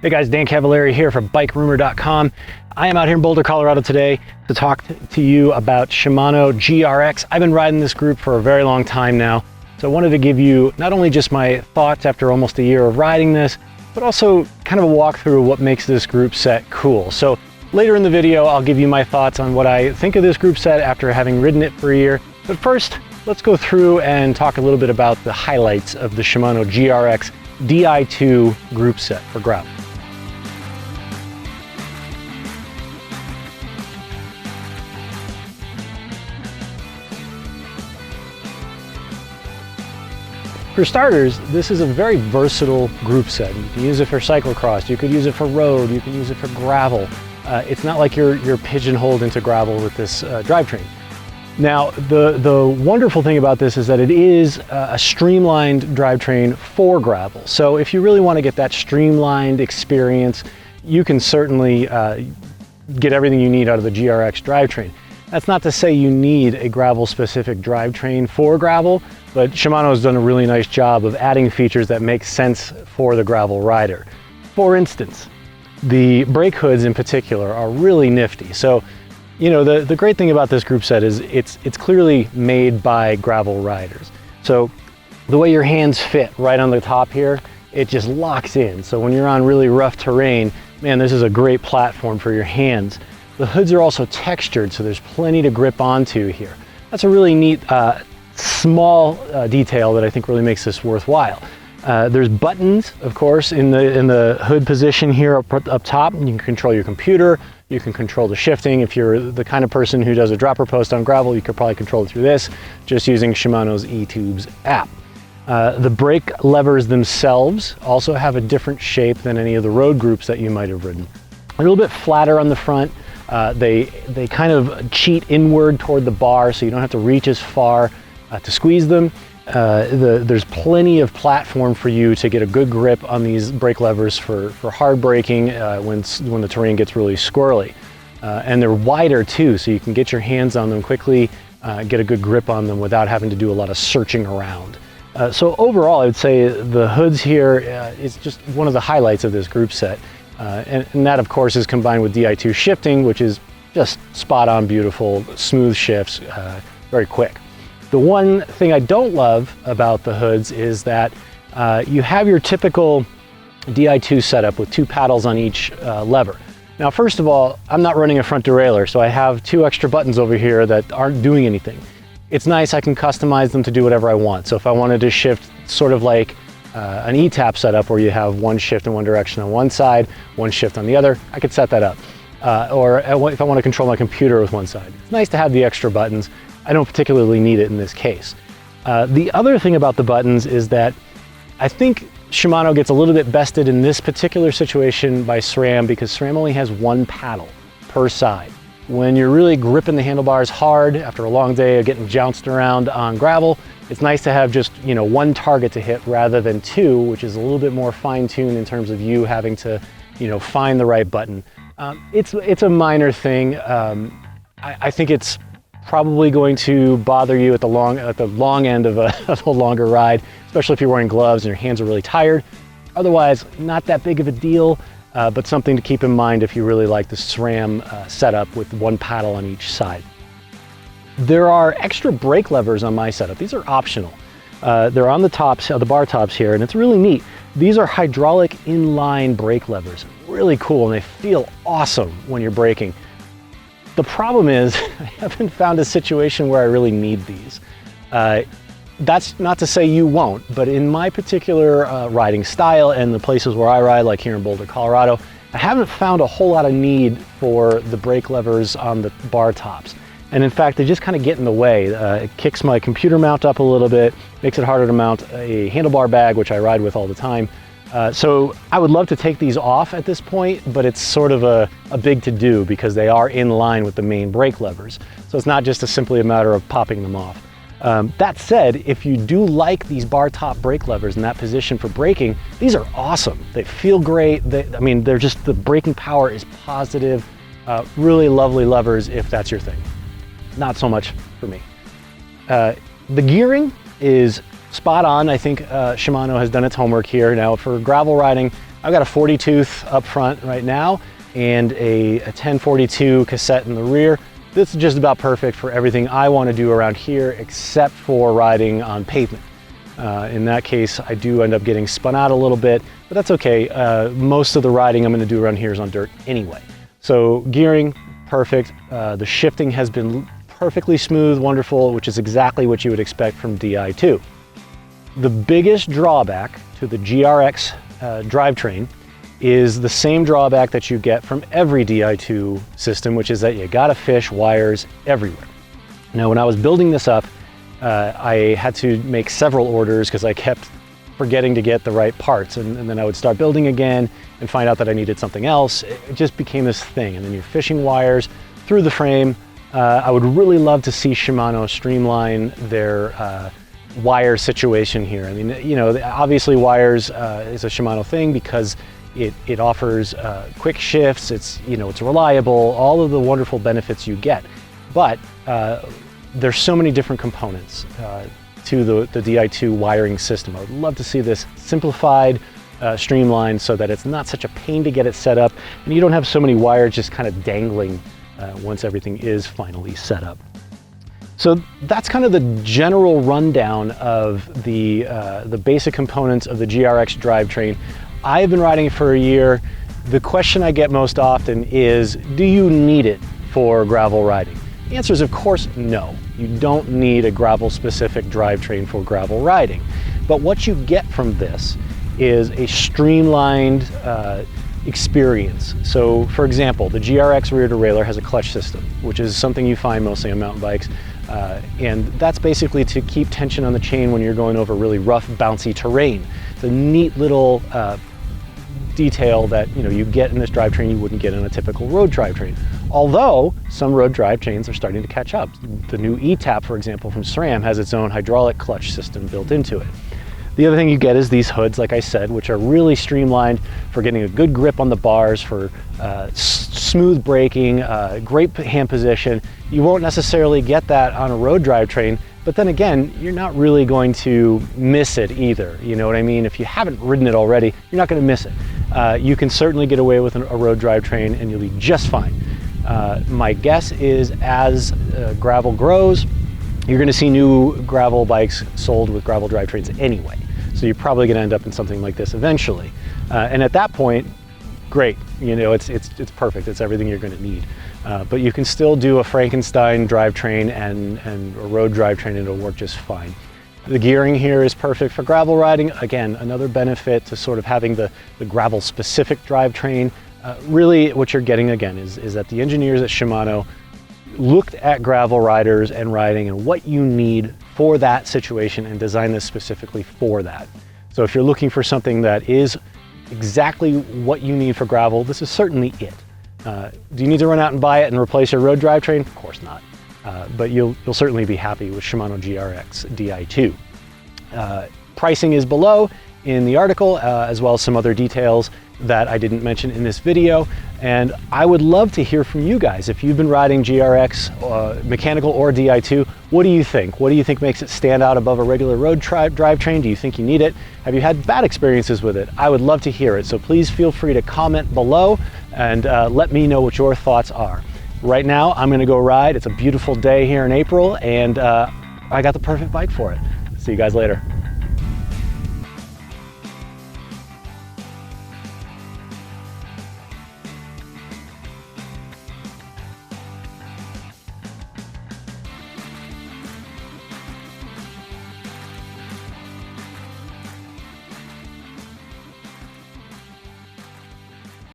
Hey guys, Dan Cavallari here from BikeRumor.com. I am out here in Boulder, Colorado today to talk to you about Shimano GRX. I've been riding this group for a very long time now, so I wanted to give you not only just my thoughts after almost a year of riding this, but also kind of a walkthrough of what makes this group set cool. So later in the video, I'll give you my thoughts on what I think of this group set after having ridden it for a year. But first, let's go through and talk a little bit about the highlights of the Shimano GRX Di2 group set for gravel. For starters, this is a very versatile group set. You can use it for cyclocross, you could use it for road, you can use it for gravel. It's not like you're pigeonholed into gravel with this drivetrain. Now, the wonderful thing about this is that it is a streamlined drivetrain for gravel. So if you really want to get that streamlined experience, you can certainly get everything you need out of the GRX drivetrain. That's not to say you need a gravel-specific drivetrain for gravel, but Shimano has done a really nice job of adding features that make sense for the gravel rider. For instance, the brake hoods in particular are really nifty. So, you know, the great thing about this group set is it's clearly made by gravel riders. So the way your hands fit right on the top here, it just locks in. So when you're on really rough terrain, man, this is a great platform for your hands. The hoods are also textured, so there's plenty to grip onto here. That's a really neat small detail that I think really makes this worthwhile. There's buttons, of course, in the hood position here up top. You can control your computer, you can control the shifting. If you're the kind of person who does a dropper post on gravel, you could probably control it through this, just using Shimano's eTubes app. The brake levers themselves also have a different shape than any of the road groups that you might have ridden. A little bit flatter on the front. They kind of cheat inward toward the bar, so you don't have to reach as far to squeeze them. There's plenty of platform for you to get a good grip on these brake levers for hard braking when the terrain gets really squirrely. And they're wider too, so you can get your hands on them quickly, get a good grip on them without having to do a lot of searching around. So overall, I would say the hoods here is just one of the highlights of this group set. And that, of course, is combined with Di2 shifting, which is just spot on, beautiful, smooth shifts, very quick. The one thing I don't love about the hoods is that you have your typical Di2 setup with two paddles on each lever. Now, first of all, I'm not running a front derailleur, so I have two extra buttons over here that aren't doing anything. It's nice, I can customize them to do whatever I want. So if I wanted to shift sort of like an E-tap setup where you have one shift in one direction on one side, one shift on the other, I could set that up. Or if I want to control my computer with one side. It's nice to have the extra buttons. I don't particularly need it in this case. The other thing about the buttons is that I think Shimano gets a little bit bested in this particular situation by SRAM because SRAM only has one paddle per side. When you're really gripping the handlebars hard after a long day of getting jounced around on gravel, it's nice to have just, you know, one target to hit rather than two, which is a little bit more fine-tuned in terms of you having to, you know, find the right button. It's a minor thing. I think it's probably going to bother you at the long end of a longer ride, especially if you're wearing gloves and your hands are really tired. Otherwise, not that big of a deal. But something to keep in mind if you really like the SRAM setup with one paddle on each side. There are extra brake levers on my setup. These are optional. They're on the tops, the bar tops here, and it's really neat. These are hydraulic inline brake levers. Really cool, and they feel awesome when you're braking. The problem is, I haven't found a situation where I really need these. That's not to say you won't, but in my particular riding style and the places where I ride, like here in Boulder, Colorado, I haven't found a whole lot of need for the brake levers on the bar tops. And in fact, they just kind of get in the way. It kicks my computer mount up a little bit, makes it harder to mount a handlebar bag, which I ride with all the time. So I would love to take these off at this point, but it's sort of a big to-do because they are in line with the main brake levers. So it's not just simply a matter of popping them off. That said, if you do like these bar top brake levers in that position for braking, these are awesome. They feel great. I mean, they're just, the braking power is positive. Really lovely levers if that's your thing. Not so much for me. The gearing is spot on. I think Shimano has done its homework here. Now for gravel riding, I've got a 40 tooth up front right now and a 1042 cassette in the rear. This is just about perfect for everything I want to do around here except for riding on pavement. In that case, I do end up getting spun out a little bit, but that's okay. Most of the riding I'm going to do around here is on dirt anyway. So gearing, perfect. The shifting has been perfectly smooth, wonderful, which is exactly what you would expect from Di2. The biggest drawback to the GRX drivetrain is the same drawback that you get from every Di2 system, which is that you gotta fish wires everywhere. Now, when I was building this up, I had to make several orders because I kept forgetting to get the right parts, and then I would start building again and find out that I needed something else. It just became this thing, and then you're fishing wires through the frame. I would really love to see Shimano streamline their wire situation here. I mean, you know, obviously wires is a Shimano thing because it offers quick shifts, it's reliable, all of the wonderful benefits you get. But there's so many different components to the Di2 wiring system. I would love to see this simplified, streamlined, so that it's not such a pain to get it set up, and you don't have so many wires just kind of dangling once everything is finally set up. So that's kind of the general rundown of the basic components of the GRX drivetrain. I've been riding it for a year. The question I get most often is, do you need it for gravel riding? The answer is, of course, no. You don't need a gravel-specific drivetrain for gravel riding. But what you get from this is a streamlined experience. So, for example, the GRX rear derailleur has a clutch system, which is something you find mostly on mountain bikes. And that's basically to keep tension on the chain when you're going over really rough, bouncy terrain. It's a neat little detail that you get in this drivetrain you wouldn't get in a typical road drivetrain. Although some road drivetrains are starting to catch up. The new E-Tap, for example, from SRAM has its own hydraulic clutch system built into it. The other thing you get is these hoods, like I said, which are really streamlined for getting a good grip on the bars, for smooth braking, great hand position. You won't necessarily get that on a road drivetrain, but then again, you're not really going to miss it either. You know what I mean? If you haven't ridden it already, you're not going to miss it. You can certainly get away with a road drivetrain and you'll be just fine. My guess is as gravel grows, you're going to see new gravel bikes sold with gravel drivetrains anyway. So you're probably going to end up in something like this eventually. And at that point, great. It's perfect. It's everything you're going to need. But you can still do a Frankenstein drivetrain and a road drivetrain and it'll work just fine. The gearing here is perfect for gravel riding. Again, another benefit to sort of having the gravel specific drivetrain. Really what you're getting again is that the engineers at Shimano looked at gravel riders and riding and what you need for that situation and designed this specifically for that. So if you're looking for something that is exactly what you need for gravel, this is certainly it. Do you need to run out and buy it and replace your road drivetrain? Of course not. But you'll certainly be happy with Shimano GRX Di2. Pricing is below in the article, as well as some other details that I didn't mention in this video. And I would love to hear from you guys. If you've been riding GRX, mechanical or Di2, what do you think? What do you think makes it stand out above a regular road drivetrain? Do you think you need it? Have you had bad experiences with it? I would love to hear it. So please feel free to comment below and let me know what your thoughts are. Right now, I'm gonna go ride. It's a beautiful day here in April and I got the perfect bike for it. See you guys later.